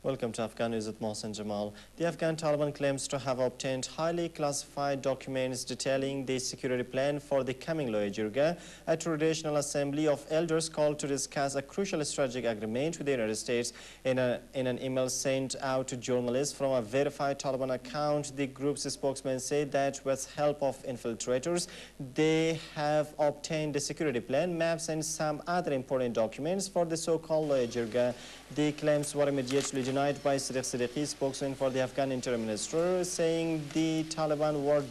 Welcome to Afghanews with Mohsen Jamal. The Afghan Taliban claims to have obtained highly classified documents detailing the security plan for the coming Loya Jirga. A traditional assembly of elders called to discuss a crucial strategic agreement with the United States. In an email sent out to journalists from a verified Taliban account, the group's spokesman said that with help of infiltrators, they have obtained the security plan, maps, and some other important documents for the so-called Loya Jirga. The claims were immediately denied by Siddiqui, spokesman for the Afghan Interim Minister, saying the Taliban were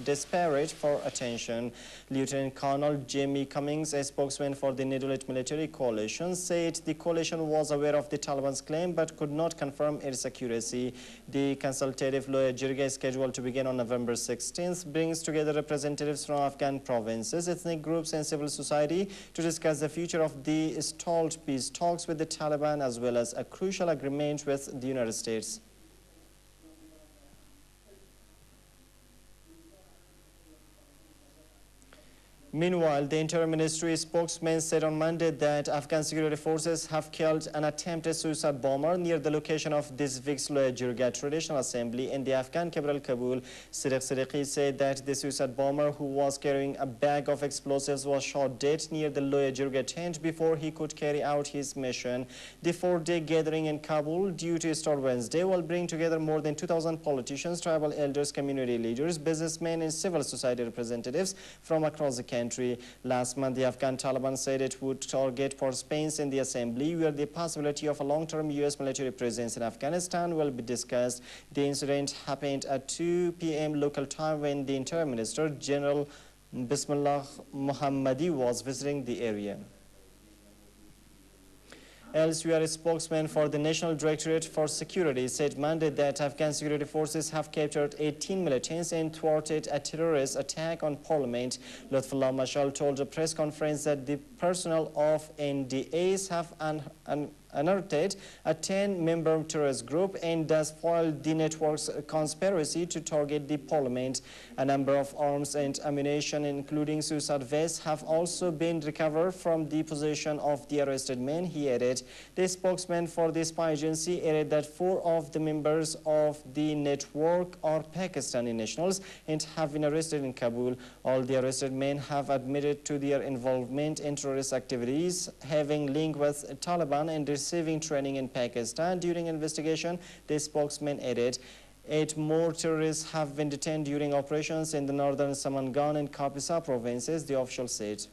desperate for attention. Lieutenant Colonel Jamie Cummings, a spokesman for the Nedolite military coalition, said the coalition was aware of the Taliban's claim but could not confirm its accuracy. The consultative Loya Jirga, is scheduled to begin on November 16th, brings together representatives from Afghan provinces, ethnic groups, and civil society to discuss the future of the stalled peace talks with the Taliban, as well as a crucial agreement with the United States. Meanwhile, the Interior Ministry spokesman said on Monday that Afghan security forces have killed an attempted suicide bomber near the location of this week's Loya Jirga traditional assembly in the Afghan capital Kabul. Siddiqui said that the suicide bomber, who was carrying a bag of explosives, was shot dead near the Loya Jirga tent before he could carry out his mission. The four-day gathering in Kabul, due to start Wednesday, will bring together more than 2,000 politicians, tribal elders, community leaders, businessmen, and civil society representatives from across the country. Last month, the Afghan Taliban said it would target for space in the assembly, where the possibility of a long-term U.S. military presence in Afghanistan will be discussed. The incident happened at 2 p.m. local time when the Interior Minister, General Bismillah Muhammadi, was visiting the area. Elsewhere, a spokesman for the National Directorate for Security said Monday that Afghan security forces have captured 18 militants and thwarted a terrorist attack on Parliament. Lutfullah Mashal told a press conference that the personnel of NDAs have unearthed a 10-member terrorist group and thus foiled the network's conspiracy to target the Parliament. A number of arms and ammunition, including suicide vests, have also been recovered from the possession of the arrested men, he added. The spokesman for the spy agency added that 4 of the members of the network are Pakistani nationals and have been arrested in Kabul. All the arrested men have admitted to their involvement in terrorist activities, having link with Taliban and receiving training in Pakistan. During investigation, the spokesman added, 8 more terrorists have been detained during operations in the northern Samangan and Kapisa provinces, the official said.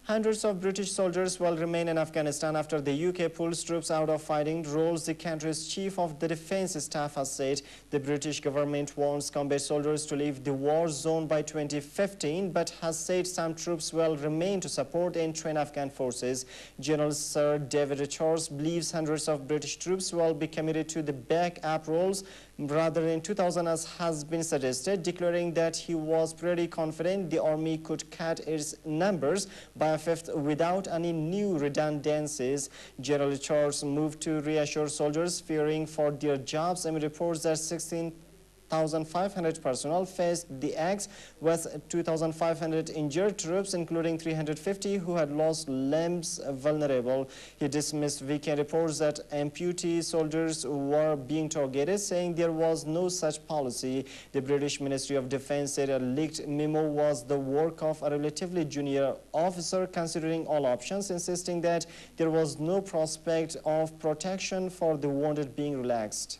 Hundreds of British soldiers will remain in Afghanistan after the UK pulls troops out of fighting roles, the country's chief of the defense staff has said. The British government wants combat soldiers to leave the war zone by 2015, but has said some troops will remain to support and train Afghan forces. General Sir David Richards believes hundreds of British troops will be committed to the backup roles rather than 2,000 as has been suggested, declaring that he was pretty confident the army could cut its numbers by a fifth without any new redundancies. General Charles moved to reassure soldiers fearing for their jobs amid reports that 16,500 personnel faced the axe, with 2,500 injured troops, including 350 who had lost limbs, vulnerable. He dismissed weekend reports that amputee soldiers were being targeted, saying there was no such policy. The British Ministry of Defense said a leaked memo was the work of a relatively junior officer considering all options, insisting that there was no prospect of protection for the wounded being relaxed.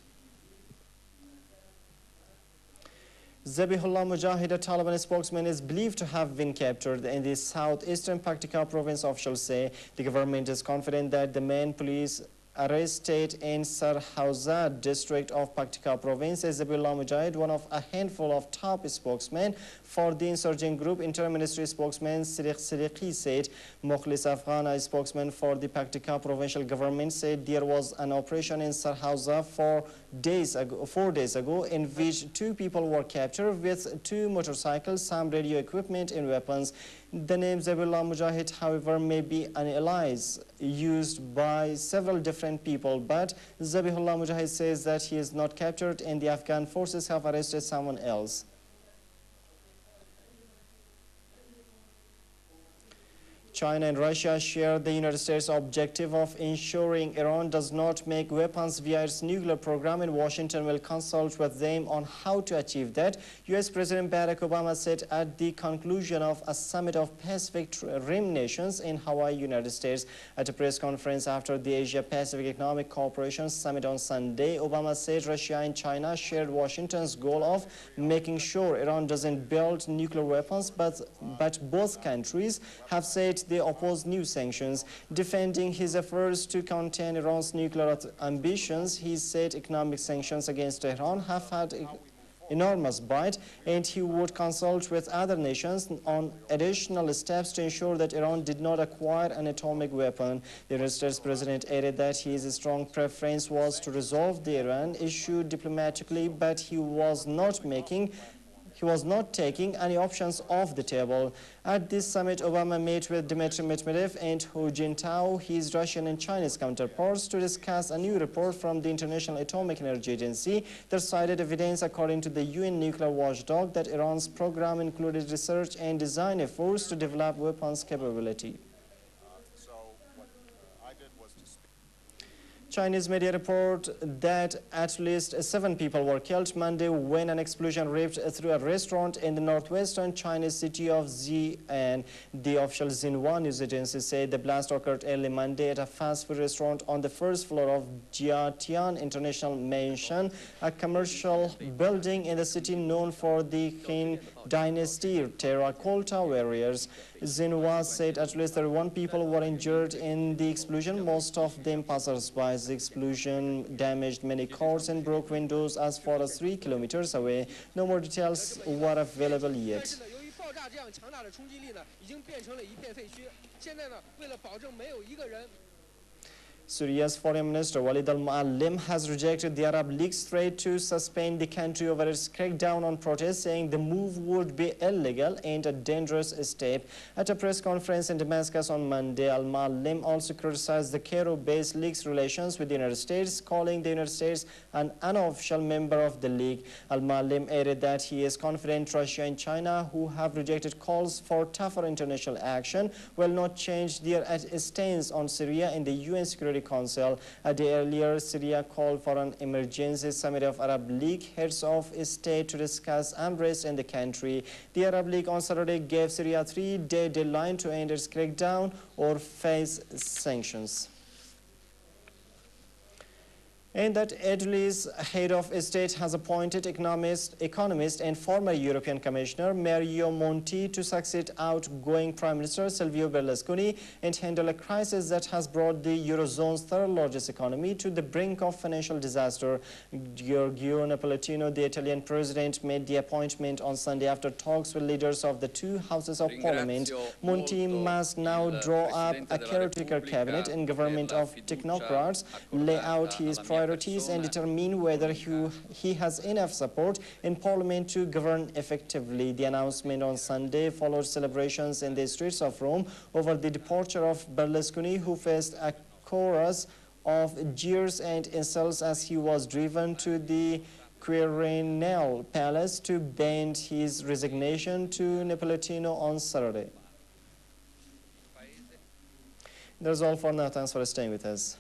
Zabihullah Mujahid, a Taliban spokesman, is believed to have been captured in the southeastern Paktika province, officials say. The government is confident that the man police arrested in Sarhauza district of Paktika province is Zabihullah Mujahid, one of a handful of top spokesmen for the insurgent group. Inter Ministry spokesman Siddiqui said. Mukhlis Afghan, a spokesman for the Paktika provincial government, said there was an operation in Sarhauza 4 days ago in which 2 people were captured with 2 motorcycles, some radio equipment and weapons. The name Zabihullah Mujahid, however, may be an alias used by several different people, but Zabihullah Mujahid says that he is not captured and the Afghan forces have arrested someone else. China and Russia share the United States' objective of ensuring Iran does not make weapons via its nuclear program, and Washington will consult with them on how to achieve that. U.S. President Barack Obama said at the conclusion of a summit of Pacific Rim nations in Hawaii, United States. At a press conference after the Asia-Pacific Economic Cooperation Summit on Sunday, Obama said Russia and China shared Washington's goal of making sure Iran doesn't build nuclear weapons, but both countries have said they oppose new sanctions. Defending his efforts to contain Iran's nuclear ambitions, he said economic sanctions against Tehran have had enormous bite, and he would consult with other nations on additional steps to ensure that Iran did not acquire an atomic weapon. The United States President added that his strong preference was to resolve the Iran issue diplomatically, but he was not taking any options off the table. At this summit, Obama met with Dmitry Medvedev and Hu Jintao, his Russian and Chinese counterparts, to discuss a new report from the International Atomic Energy Agency that cited evidence, according to the UN nuclear watchdog, that Iran's program included research and design efforts to develop weapons capability. Chinese media report that at least 7 people were killed Monday when an explosion ripped through a restaurant in the northwestern Chinese city of Xi'an. The official Xinhua news agency said the blast occurred early Monday at a fast food restaurant on the first floor of Jiatian International Mansion, a commercial building in the city known for the Qing Dynasty terracotta warriors. Xinhua said at least 31 people were injured in the explosion, most of them passers-by. The explosion damaged many cars and broke windows as far as 3 kilometers away. No more details were available yet. Syria's Foreign Minister Walid al-Muallim has rejected the Arab League's threat to suspend the country over its crackdown on protests, saying the move would be illegal and a dangerous step. At a press conference in Damascus on Monday, al-Muallim also criticized the Cairo-based League's relations with the United States, calling the United States an unofficial member of the League. Al-Muallim added that he is confident Russia and China, who have rejected calls for tougher international action, will not change their stance on Syria in the UN Security Council. A day earlier, Syria called for an emergency summit of Arab League heads of state to discuss unrest in the country. The Arab League on Saturday gave Syria a 3-day deadline to end its crackdown or face sanctions. And that Italy's head of state has appointed economist and former European Commissioner Mario Monti to succeed outgoing Prime Minister Silvio Berlusconi and handle a crisis that has brought the Eurozone's third largest economy to the brink of financial disaster. Giorgio Napolitano, the Italian president, made the appointment on Sunday after talks with leaders of the 2 houses of parliament. Monti must now draw up a caretaker cabinet and government of technocrats, lay out his priorities and determine whether he has enough support in Parliament to govern effectively. The announcement on Sunday followed celebrations in the streets of Rome over the departure of Berlusconi, who faced a chorus of jeers and insults as he was driven to the Quirinal Palace to bend his resignation to Napolitano on Saturday. That's all for now. Thanks for staying with us.